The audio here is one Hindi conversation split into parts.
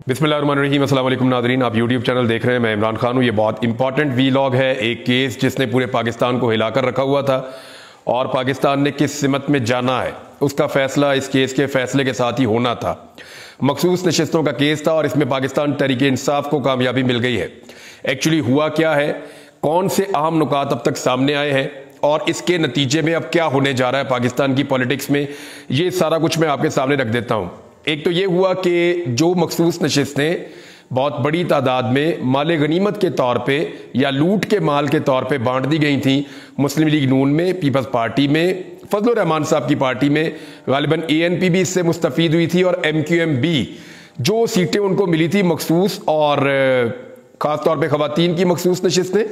बिस्मिल्लाहिर्रहमानिर्रहीम, अस्सलाम वालेकुम नाज़रीन। आप यूट्यूब चैनल देख रहे हैं, मैं इमरान खान हूँ। ये बहुत इंपॉर्टेंट वीलॉग है। एक केस जिसने पूरे पाकिस्तान को हिलाकर रखा हुआ था और पाकिस्तान ने किस सिमत में जाना है उसका फैसला इस केस के फैसले के साथ ही होना था। मखसूस नशिस्तों का केस था और इसमें पाकिस्तान तहरीक इंसाफ को कामयाबी मिल गई है। एक्चुअली हुआ क्या है, कौन से अहम नुकात अब तक सामने आए हैं और इसके नतीजे में अब क्या होने जा रहा है पाकिस्तान की पॉलिटिक्स में, ये सारा कुछ मैं आपके सामने रख देता हूँ। एक तो ये हुआ कि जो मखसूस नशिस्तें बहुत बड़ी तादाद में माल गनीमत के तौर पे या लूट के माल के तौर पे बांट दी गई थी मुस्लिम लीग नून में, पीपल्स पार्टी में, फजलुर रहमान साहब की पार्टी में, गालिबन ANP भी इससे मुस्तफीद हुई थी और MQM भी जो सीटें उनको मिली थी मखसूस और ख़ास तौर पे ख़वातीन की मखसूस नशिस्तें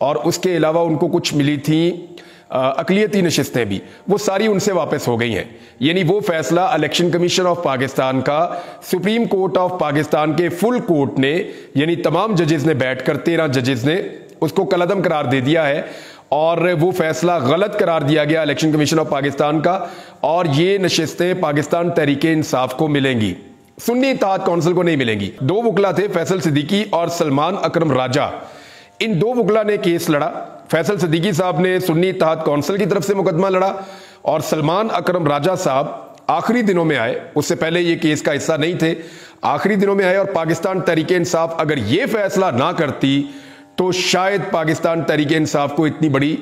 और उसके अलावा उनको कुछ मिली थी अक़लियती नशिस्तें भी, वो सारी उनसे वापस हो गई हैं। यानी वो फैसला इलेक्शन कमीशन ऑफ पाकिस्तान का सुप्रीम कोर्ट ऑफ पाकिस्तान के फुल कोर्ट ने यानी तमाम जजेस ने बैठकर 13 जजेस ने उसको कलअदम करार दे दिया है और वो फैसला गलत करार दिया गया इलेक्शन कमीशन ऑफ पाकिस्तान का और ये नशिस्तें पाकिस्तान तहरीक इंसाफ को मिलेंगी, सुन्नी इत्तेहाद कौंसिल को नहीं मिलेंगी। दो वकला थे, फैसल सिद्दीकी और सलमान अकरम राजा। इन दो वकला ने केस लड़ा। फैसल सिद्दीकी साहब ने सुन्नी इत्तेहाद कौंसिल की तरफ से मुकदमा लड़ा और सलमान अकरम राजा साहब आखिरी दिनों में आए, उससे पहले ये केस का हिस्सा नहीं थे, आखिरी दिनों में आए और पाकिस्तान तहरीक इंसाफ अगर ये फैसला ना करती तो शायद पाकिस्तान तहरीक इंसाफ को इतनी बड़ी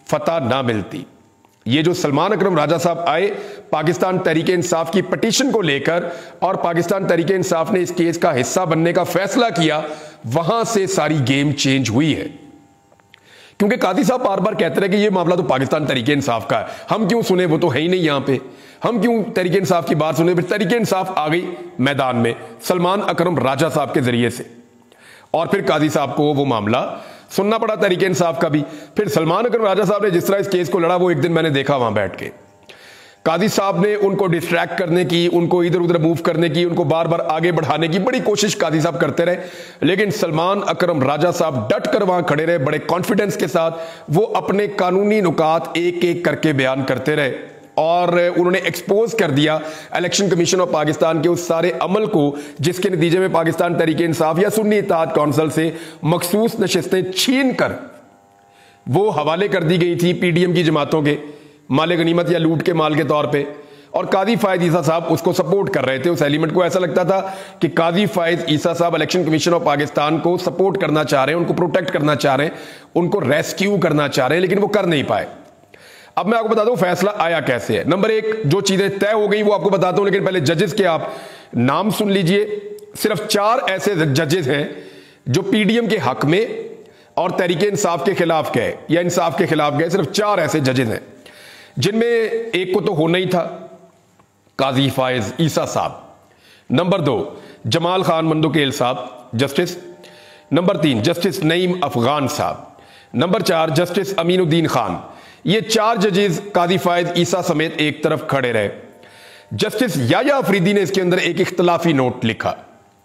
फतह ना मिलती। ये जो सलमान अकरम राजा साहब आए पाकिस्तान तहरीक इंसाफ की पटिशन को लेकर और पाकिस्तान तहरीक इंसाफ ने इस केस का हिस्सा बनने का फैसला किया, वहां से सारी गेम चेंज हुई है। क्योंकि कादी साहब बार बार कहते रहे कि ये मामला तो पाकिस्तान तहरीक इंसाफ का है, हम क्यों सुने, वो तो है ही नहीं यहां पे, हम क्यों तहरीक इंसाफ की बात सुने। फिर तहरीक इंसाफ आ गई मैदान में सलमान अकरम राजा साहब के जरिए से और फिर कादी साहब को वो मामला सुनना पड़ा तहरीक इंसाफ का भी। फिर सलमान अकरम राजा साहब ने जिस तरह इस केस को लड़ा वो एक दिन मैंने देखा वहां बैठ के, कादी साहब ने उनको डिस्ट्रैक्ट करने की, उनको इधर उधर मूव करने की, उनको बार बार आगे बढ़ाने की बड़ी कोशिश कादी साहब करते रहे, लेकिन सलमान अकरम राजा साहब डट कर वहां खड़े रहे बड़े कॉन्फिडेंस के साथ। वो अपने कानूनी नुकात एक एक करके बयान करते रहे और उन्होंने एक्सपोज कर दिया इलेक्शन कमीशन ऑफ पाकिस्तान के उस सारे अमल को जिसके नतीजे में पाकिस्तान तहरीक इंसाफ या सुन्नी इत्तेहाद कौंसिल से मखसूस नशिस्तें छीन कर वो हवाले कर दी गई थी PDM की जमातों के माल गनीमत या लूट के माल के तौर पे। और काजी फायद ईसा साहब उसको सपोर्ट कर रहे थे। उस एलिमेंट को ऐसा लगता था कि काजी फायद ईसा साहब इलेक्शन कमीशन ऑफ पाकिस्तान को सपोर्ट करना चाह रहे हैं, उनको प्रोटेक्ट करना चाह रहे हैं, उनको रेस्क्यू करना चाह रहे हैं, लेकिन वो कर नहीं पाए। अब मैं आपको बता दूं फैसला आया कैसे है। नंबर एक, जो चीजें तय हो गई वो आपको बताता हूं, लेकिन पहले जजेस के आप नाम सुन लीजिए। सिर्फ 4 ऐसे जजेस हैं जो PDM के हक में और तहरीक इंसाफ के खिलाफ गए या इंसाफ के खिलाफ गए। सिर्फ 4 ऐसे जजेस हैं जिनमें एक को तो होना ही था, काजी फायज ईसा साहब। नंबर 2, जमाल खान मंदोकेल साहब justice. Number 3, justice Naeem Afghan साहब। Number 4, justice Aminuddin Khan. ये 4 जजेस काजी फायज ईसा समेत एक तरफ खड़े रहे। जस्टिस याया अफरीदी ने इसके अंदर एक इख्तलाफी नोट लिखा,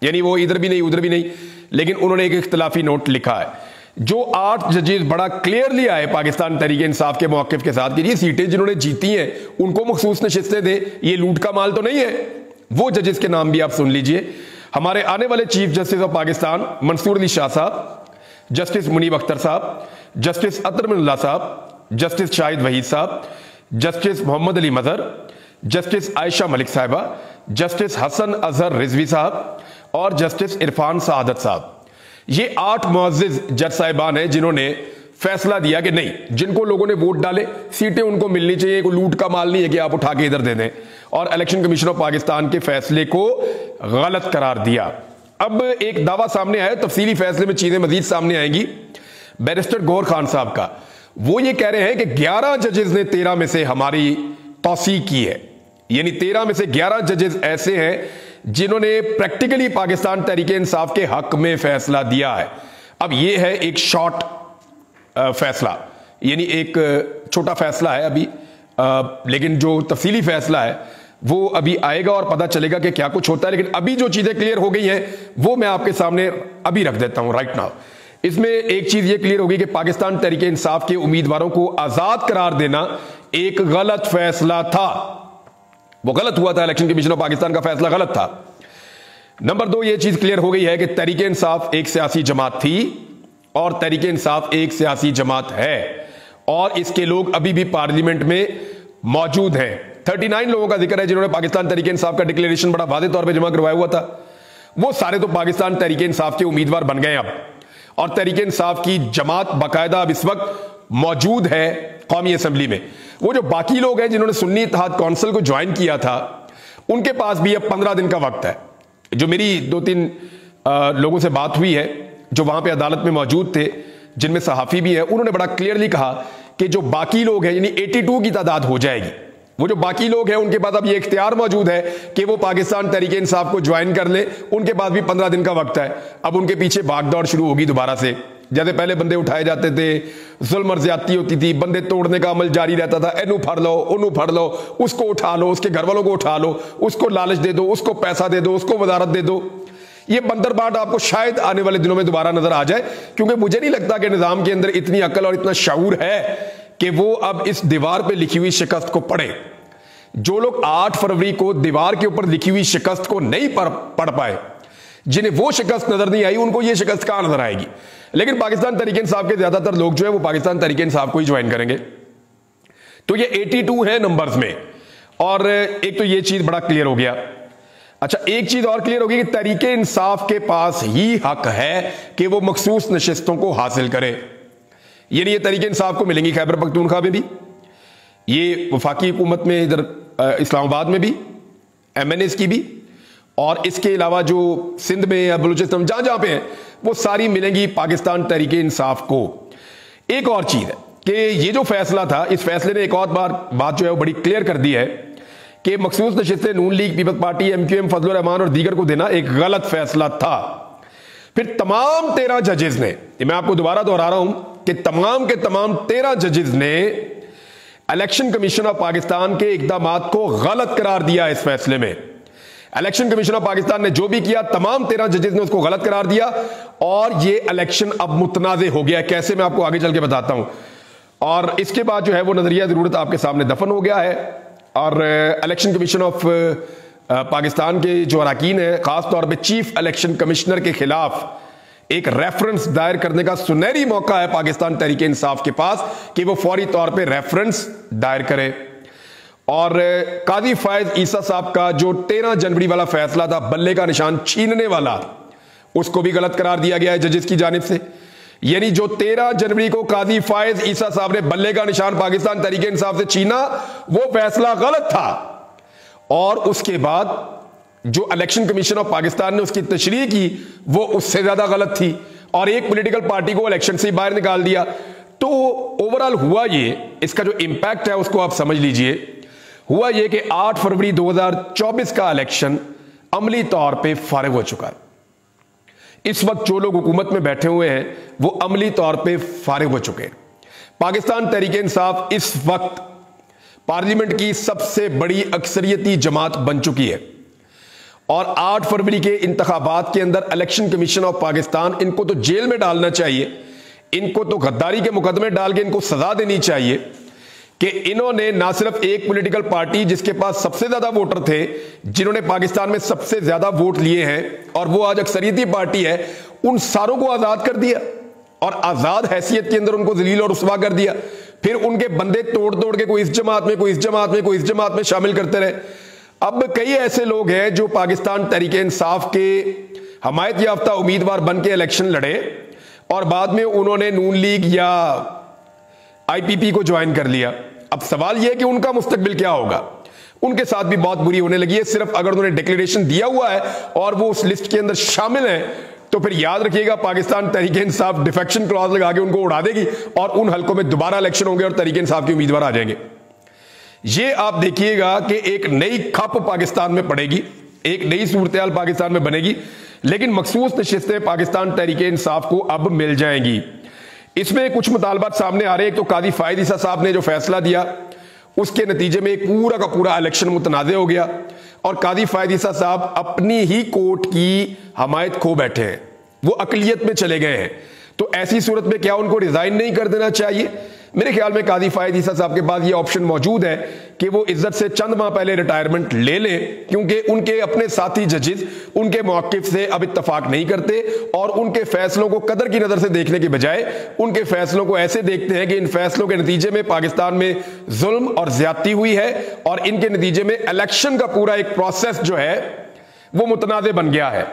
यानी वो इधर भी नहीं उधर भी नहीं, लेकिन उन्होंने एक इख्तलाफी नोट लिखा है। जो 8 जजेस बड़ा क्लियरली आए पाकिस्तान तहरीक इंसाफ के मौक़िफ़ के साथ कि ये सीटें जिन्होंने जीती हैं उनको मखसूस नशिस्तें दे, ये लूट का माल तो नहीं है। वो जजेस के नाम भी आप सुन लीजिए। हमारे आने वाले chief justice of Pakistan Mansoor Ali Shah साहब, जस्टिस मुनीब अख्तर साहब, जस्टिस अतर मिन्नल्लाह साहब, जस्टिस शाहिद वहीद साहब, जस्टिस मोहम्मद अली मजहर, जस्टिस आयशा मलिक साहिबा, जस्टिस हसन अजहर रिजवी साहब और जस्टिस इरफान सआदत साहब। ये 8 मुअज़्ज़िज़ जज साहिबान हैं जिन्होंने फैसला दिया कि नहीं, जिनको लोगों ने वोट डाले सीटें उनको मिलनी चाहिए, कोई लूट का माल नहीं है कि आप उठा के इधर दे दें, और इलेक्शन कमीशन ऑफ पाकिस्तान के फैसले को गलत करार दिया। अब एक दावा सामने आया, तफसीली फैसले में चीजें मजीद सामने आएंगी, बैरिस्टर गौहर खान साहब का। वो ये कह रहे हैं कि 11 जजेस ने 13 में से हमारी तौसीक की है, यानी 13 में से 11 जजेस ऐसे हैं जिन्होंने प्रैक्टिकली पाकिस्तान तहरीक इंसाफ के हक में फैसला दिया है। अब ये है एक शॉर्ट फैसला, यानी एक छोटा फैसला है अभी, लेकिन जो तफसीली फैसला है वो अभी आएगा और पता चलेगा कि क्या कुछ होता है। लेकिन अभी जो चीजें क्लियर हो गई हैं वो मैं आपके सामने अभी रख देता हूं राइट नाउ। इसमें एक चीज ये क्लियर होगी कि पाकिस्तान तहरीक इंसाफ के उम्मीदवारों को आजाद करार देना एक गलत फैसला था, वो गलत हुआ था। इलेक्शन कमीशन ऑफ पाकिस्तान का फैसला गलत था। नंबर 2, ये चीज क्लियर हो गई है कि तहरीके इंसाफ एक सियासी जमात थी और तहरीके इंसाफ एक सियासी जमात है और इसके लोग अभी भी पार्लियामेंट में मौजूद हैं। 39 लोगों का जिक्र है जिन्होंने पाकिस्तान तहरीके इंसाफ का डिक्लेरेशन बड़ा वादे तौर पे जमा करवाया हुआ था। वो सारे तो पाकिस्तान तहरीके इंसाफ के उम्मीदवार बन गए अब, और तहरीके इंसाफ की जमात बाकायदा अब इस वक्त मौजूद है कौमी असेंबली में। वो जो बाकी लोग हैं जिन्होंने सुन्नी इत्तेहाद काउंसिल को ज्वाइन किया था, उनके पास भी अब 15 दिन का वक्त है। जो मेरी 2-3 लोगों से बात हुई है जो वहां पे अदालत में मौजूद थे, जिनमें सहाफी भी है, उन्होंने बड़ा क्लियरली कहा कि जो बाकी लोग हैं, यानी 82 की तादाद हो जाएगी, वो जो बाकी लोग हैं उनके पास अब ये इख्तियार मौजूद है कि वो पाकिस्तान तहरीके इंसाफ को ज्वाइन कर ले। उनके पास भी 15 दिन का वक्त है। अब उनके पीछे भागदौड़ शुरू होगी दोबारा से। जैसे पहले बंदे उठाए जाते थे, जुल्म और ज्यादती होती थी, बंदे तोड़ने का अमल जारी रहता था, एनू फड़ लो, उन्नू फड़ लो, उसको उठा लो, उसके घर वालों को उठा लो, उसको लालच दे दो, उसको पैसा दे दो, उसको वजारत दे दो। ये बंदरबाट आपको शायद आने वाले दिनों में दोबारा नजर आ जाए, क्योंकि मुझे नहीं लगता कि निजाम के अंदर इतनी अकल और इतना शऊर है कि वो अब इस दीवार पे लिखी हुई शिकस्त को पढ़े। जो लोग 8 फरवरी को दीवार के ऊपर लिखी हुई शिकस्त को नहीं पढ़ पाए, जिन्हें वो शिकस्त नजर नहीं आई, उनको ये शिकस्त कहां नजर आएगी। लेकिन पाकिस्तान तहरीके इंसाफ के ज्यादातर लोग जो है वो पाकिस्तान तहरीके इंसाफ को ही ज्वाइन करेंगे। तो ये 82 है नंबर्स में, और एक तो ये चीज बड़ा क्लियर हो गया। अच्छा, एक चीज और क्लियर होगी कि तहरीके इंसाफ के पास ही हक है कि वो मखसूस नशिस्तों को हासिल करे। यानी ये तहरीके इंसाफ को मिलेंगी खैबर पख्तूनख्वा में भी, ये वफाकी हुकूमत में इधर इस्लामाबाद में भी, MNAs की भी, और इसके अलावा जो सिंध में या बलूचिस्तान जहां जहां पे है वो सारी मिलेंगी पाकिस्तान तहरीके इंसाफ को। एक और चीज है कि ये जो फैसला था, इस फैसले ने एक और बात जो है वो बड़ी क्लियर कर दी है कि मखसूस नशिस्तें नून लीग, पीपल्स पार्टी, MQM, फजलुर रहमान और दीगर को देना एक गलत फैसला था। फिर तमाम 13 जजेस ने, मैं आपको दोबारा दोहरा रहा हूं कि तमाम के तमाम 13 जजेस ने इलेक्शन कमीशन ऑफ पाकिस्तान के इकदामात को गलत करार दिया। इस फैसले में इलेक्शन कमीशन ऑफ पाकिस्तान ने जो भी किया, तमाम 13 जजेस ने उसको गलत करार दिया, और ये इलेक्शन अब मुतनाज़े हो गया है। कैसे, मैं आपको आगे चल के बताता हूं। और इसके बाद जो है वो नजरिया जरूरत आपके सामने दफन हो गया है, और इलेक्शन कमीशन ऑफ पाकिस्तान के जो अरकान है, खासतौर पर चीफ इलेक्शन कमिश्नर के खिलाफ एक रेफरेंस दायर करने का सुनहरी मौका है पाकिस्तान तहरीके इंसाफ के पास कि वो फौरी तौर पे रेफरेंस दायर करे। और काजी फायज ईसा साहब का जो 13 जनवरी वाला फैसला था, बल्ले का निशान छीनने वाला, उसको भी गलत करार दिया गया है जजेस की जानिब से। यानी जो 13 जनवरी को काजी फायज ईसा साहब ने बल्ले का निशान पाकिस्तान तहरीके इंसाफ से छीना, वो फैसला गलत था। और उसके बाद जो इलेक्शन कमीशन ऑफ पाकिस्तान ने उसकी तशरीह की, वो उससे ज्यादा गलत थी, और एक पॉलिटिकल पार्टी को इलेक्शन से बाहर निकाल दिया। तो ओवरऑल हुआ ये, इसका जो इंपैक्ट है उसको आप समझ लीजिए। हुआ ये कि 8 फरवरी 2024 का इलेक्शन अमली तौर पे फारिग हो चुका है। इस वक्त जो लोग हुकूमत में बैठे हुए हैं वो अमली तौर पे फारिग हो चुके हैं। पाकिस्तान तहरीके इंसाफ इस वक्त पार्लियामेंट की सबसे बड़ी अक्सरियती जमात बन चुकी है, और 8 फरवरी के इंतखाबात के अंदर इलेक्शन कमीशन ऑफ पाकिस्तान, इनको तो जेल में डालना चाहिए, इनको तो गद्दारी के मुकदमे डाल के इनको सजा देनी चाहिए कि इन्होंने ना सिर्फ एक पॉलिटिकल पार्टी जिसके पास सबसे ज्यादा वोटर थे, जिन्होंने पाकिस्तान में सबसे ज्यादा वोट लिए हैं और वो आज अक्सरियती पार्टी है, उन सारों को आजाद कर दिया और आजाद हैसियत के अंदर उनको जलील और रुस्वा कर दिया। फिर उनके बंदे तोड़ तोड़ के कोई इस जमात में, कोई इस जमात में, कोई इस जमात में शामिल करते रहे। अब कई ऐसे लोग हैं जो पाकिस्तान तहरीके इंसाफ के हमायत याफ्ता उम्मीदवार बन के इलेक्शन लड़े और बाद में उन्होंने नून लीग या IPP को ज्वाइन कर लिया। अब सवाल यह है कि उनका मुस्तकबिल क्या होगा। उनके साथ भी बहुत बुरी होने लगी है। सिर्फ अगर उन्होंने डिक्लेरेशन दिया हुआ है और वो उस लिस्ट के अंदर शामिल है, तो फिर याद रखिएगा पाकिस्तान तहरीके इंसाफ डिफेक्शन क्लॉज लगा के उनको उड़ा देगी और उन हलकों में दोबारा इलेक्शन होंगे और तहरीके इंसाफ के उम्मीदवार आ जाएंगे। ये आप देखिएगा कि एक नई खप पाकिस्तान में पड़ेगी, एक नई सूरत हाल पाकिस्तान में बनेगी, लेकिन मखसूस नशिस्तें पाकिस्तान तहरीके इंसाफ को अब मिल जाएंगी। इसमें कुछ मुतालबात सामने आ रहे हैं। तो काजी फायद ईसा साहब ने जो फैसला दिया उसके नतीजे में एक पूरा का पूरा इलेक्शन मुतनाज़े हो गया और काजी फायद ईसा साहब अपनी ही कोर्ट की हमायत खो बैठे हैं, वो अकलियत में चले गए हैं। तो ऐसी सूरत में क्या उनको रिजाइन नहीं कर देना चाहिए? मेरे ख्याल में काजी फायद ईसा साहब के पास ये ऑप्शन मौजूद है कि वो इज्जत से चंद माह पहले रिटायरमेंट ले लें, क्योंकि उनके अपने साथी जजेस उनके मौक़िफ़ से अब इत्तफाक नहीं करते और उनके फैसलों को कदर की नज़र से देखने के बजाय उनके फैसलों को ऐसे देखते हैं कि इन फैसलों के नतीजे में पाकिस्तान में जुल्म और ज्यादती हुई है और इनके नतीजे में इलेक्शन का पूरा एक प्रोसेस जो है वो मुतनाज़ बन गया है।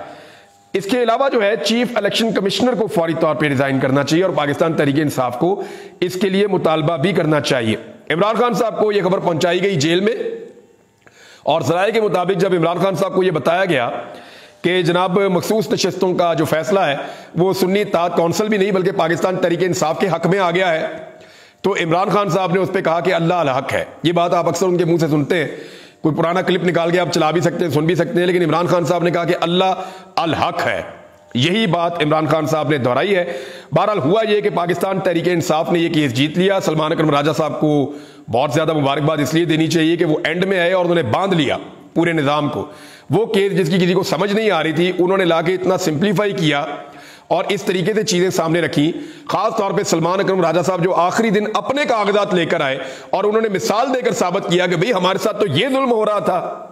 इसके अलावा जो है चीफ इलेक्शन कमिश्नर को फौरी तौर पर रिजाइन करना चाहिए और पाकिस्तान तहरीक इंसाफ को इसके लिए मुतालबा भी करना चाहिए। इमरान खान साहब को यह खबर पहुंचाई गई जेल में और ज़राए के मुताबिक जब इमरान खान साहब को यह बताया गया कि जनाब मखसूस नशिस्तों का जो फैसला है वो सुन्नी इत्तेहाद कौंसिल भी नहीं बल्कि पाकिस्तान तहरीक इंसाफ के हक में आ गया है, तो इमरान खान साहब ने उस पर कहा कि अल्लाह अल हक है। ये बात आप अक्सर उनके मुंह से सुनते हैं, कोई पुराना क्लिप निकाल के आप चला भी सकते हैं, सुन भी सकते हैं, लेकिन इमरान खान साहब ने कहा कि अल्लाह अल हक है। यही बात इमरान खान साहब ने दोहराई है। बहरहाल हुआ यह कि पाकिस्तान तहरीक इंसाफ ने यह केस जीत लिया। सलमान अकरम राजा साहब को बहुत ज्यादा मुबारकबाद इसलिए देनी चाहिए कि वो एंड में आए और उन्होंने बांध लिया पूरे निजाम को। वो केस जिसकी किसी को समझ नहीं आ रही थी उन्होंने लाके इतना सिंप्लीफाई किया और इस तरीके से चीजें सामने रखी। खास तौर पे सलमान अकरम राजा साहब जो आखिरी दिन अपने कागजात लेकर आए और उन्होंने मिसाल देकर साबित किया कि भाई हमारे साथ तो ये जुल्म हो रहा था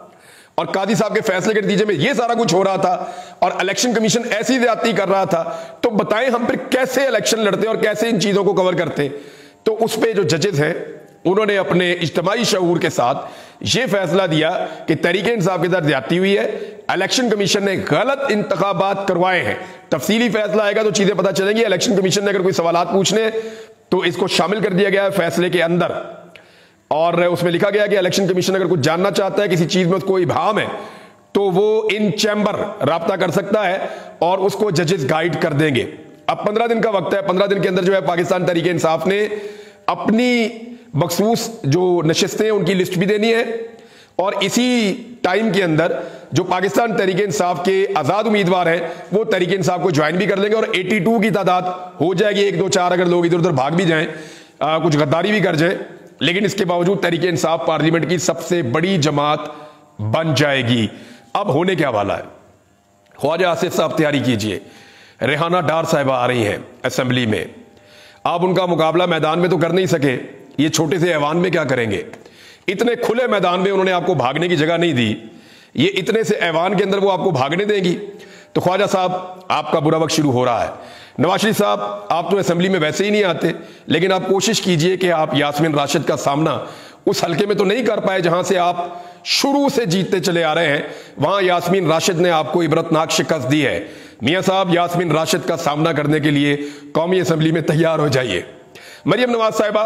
और कादी साहब के फैसले के नतीजे में ये सारा कुछ हो रहा था और इलेक्शन कमीशन ऐसी ज्यादती कर रहा था, तो बताएं हम फिर कैसे इलेक्शन लड़ते और कैसे इन चीजों को कवर करते। तो उस पर जो जजेस हैं उन्होंने अपने इज्तिमाई शऊर के साथ ये फैसला दिया कि तहरीक इंसाफ के साथ ज्यादती हुई है, इलेक्शन कमीशन ने गलत इंतखाबात करवाए हैं। तफसीली फैसला आएगा तो चीजें पता चलेंगी। इलेक्शन कमीशन ने अगर कोई सवालात पूछने तो इसको शामिल कर दिया गया है फैसले के अंदर और उसमें लिखा गया कि इलेक्शन कमीशन अगर कुछ जानना चाहता है, किसी चीज में उसको इबाम है, तो वो इन चैम्बर राब्ता कर सकता है और उसको जजेस गाइड कर देंगे। अब 15 दिन का वक्त है, 15 दिन के अंदर जो है पाकिस्तान तहरीक इंसाफ ने अपनी मखसूस जो नशिस्तें उनकी लिस्ट भी देनी है और इसी टाइम के अंदर जो पाकिस्तान तहरीक इंसाफ के आजाद उम्मीदवार हैं वो तहरीक इंसाफ को ज्वाइन भी कर लेंगे और 82 की तादाद हो जाएगी। 1 2 4 अगर लोग इधर उधर भाग भी जाएं, कुछ गद्दारी भी कर जाए, लेकिन इसके बावजूद तहरीक इंसाफ पार्लियामेंट की सबसे बड़ी जमात बन जाएगी। अब होने क्या वाला है, ख्वाजा आसिफ साहब तैयारी कीजिए, रेहाना डार साहिबा आ रही हैं असेंबली में। आप उनका मुकाबला मैदान में तो कर नहीं सके, ये छोटे से ऐवान में क्या करेंगे। इतने खुले मैदान में उन्होंने आपको भागने की जगह नहीं दी, ये इतने से ऐवान के अंदर वो आपको भागने देंगी। तो ख्वाजा साहब आपका बुरा वक्त शुरू हो रहा है। नवाज शरीफ साहब आप तो असेंबली में वैसे ही नहीं आते, लेकिन आप कोशिश कीजिए कि आप यास्मीन राशिद का सामना उस हल्के में तो नहीं कर पाए जहां से आप शुरू से जीतते चले आ रहे हैं। वहां यास्मीन राशिद ने आपको इबरतनाक शिकस्त दी है। मियां साहब यास्मीन राशिद का सामना करने के लिए कौमी असेंबली में तैयार हो जाइए। मरियम नवाज साहिबा,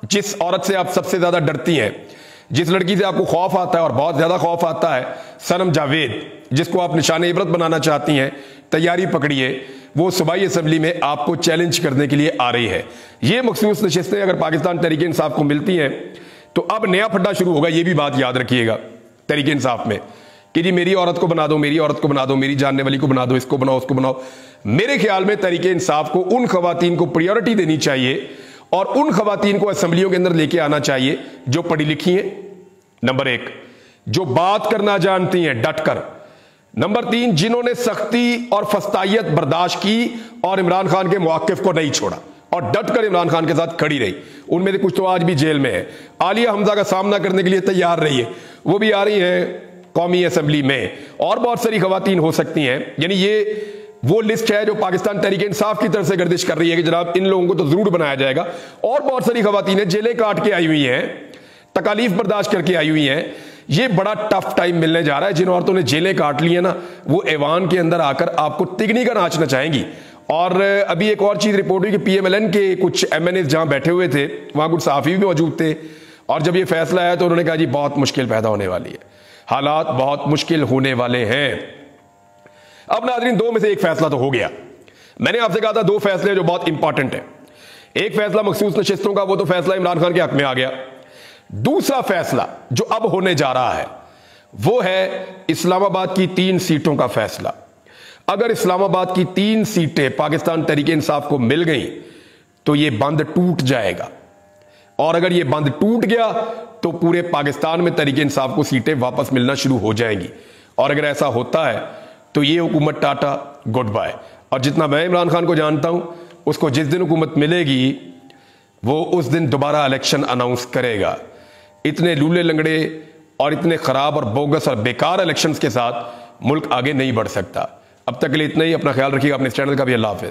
जिस औरत से आप सबसे ज्यादा डरती हैं, जिस लड़की से आपको खौफ आता है और बहुत ज्यादा खौफ आता है, सनम जावेद, जिसको आप निशाने इबरत बनाना चाहती हैं, तैयारी पकड़िए, वो सूबाई असेंबली में आपको चैलेंज करने के लिए आ रही है। ये मखसूस नशिस्तें अगर पाकिस्तान तहरीक इंसाफ को मिलती हैं तो अब नया फड्डा शुरू होगा। ये भी बात याद रखिएगा तहरीक इंसाफ में कि जी मेरी औरत को बना दो, मेरी औरत को बना दो, मेरी जानने वाली को बना दो, इसको बनाओ, उसको बनाओ। मेरे ख्याल में तहरीक इंसाफ को उन खवातीन को प्रायोरिटी देनी चाहिए और उन खवातीन को असेंबलियों के अंदर लेके आना चाहिए जो पढ़ी लिखी हैं, नंबर 1, जो बात करना जानती हैं डट कर, नंबर 3, जिन्होंने सख्ती और फस्तायत बर्दाश्त की और इमरान खान के मौक़िफ़ को नहीं छोड़ा और डट कर इमरान खान के साथ खड़ी रही। उनमें से कुछ तो आज भी जेल में है। आलिया हमजा का सामना करने के लिए तैयार रही है, वो भी आ रही है कौमी असेंबली में, और बहुत सारी खवातीन हो सकती हैं। यानी ये वो लिस्ट है जो पाकिस्तान तहरीक इंसाफ की तरफ से गर्दिश कर रही है कि जनाब इन लोगों को तो जरूर बनाया जाएगा। और बहुत सारी खवातीन जेलें काट के आई हुई हैं, तकालीफ बर्दाश्त करके आई हुई हैं। ये बड़ा टफ टाइम मिलने जा रहा है। जिन औरतों ने जेलें काट ली है ना, वो ऐवान के अंदर आकर आपको तिगनी का नाच नचाएंगी। और अभी एक और चीज रिपोर्ट हुई कि PMLN के कुछ MNAs जहां बैठे हुए थे वहां कुछ सहाफी भी मौजूद थे और जब ये फैसला आया तो उन्होंने कहा जी बहुत मुश्किल पैदा होने वाली है, हालात बहुत मुश्किल होने वाले हैं। अब नाज़रीन, 2 में से एक फैसला तो हो गया। मैंने आपसे कहा था 2 फैसले जो बहुत इंपॉर्टेंट है। एक फैसला मखसूस नशिस्तों का, वो तो फैसला इमरान खान के हक में आ गया। दूसरा फैसला जो अब होने जा रहा है वो है इस्लामाबाद की 3 सीटों का फैसला। अगर इस्लामाबाद की 3 सीटें पाकिस्तान तहरीक इंसाफ को मिल गई तो यह बंद टूट जाएगा, और अगर यह बंद टूट गया तो पूरे पाकिस्तान में तहरीक इंसाफ को सीटें वापस मिलना शुरू हो जाएंगी। और अगर ऐसा होता है तो ये हुकूमत टाटा गुड बाय। और जितना मैं इमरान खान को जानता हूं, उसको जिस दिन हुकूमत मिलेगी वो उस दिन दोबारा इलेक्शन अनाउंस करेगा। इतने लूले लंगड़े और इतने खराब और बोगस और बेकार इलेक्शंस के साथ मुल्क आगे नहीं बढ़ सकता। अब तक के लिए इतना ही। अपना ख्याल रखिएगा, अपने इस चैनल का भी। अल्लाह हाफ़िज़।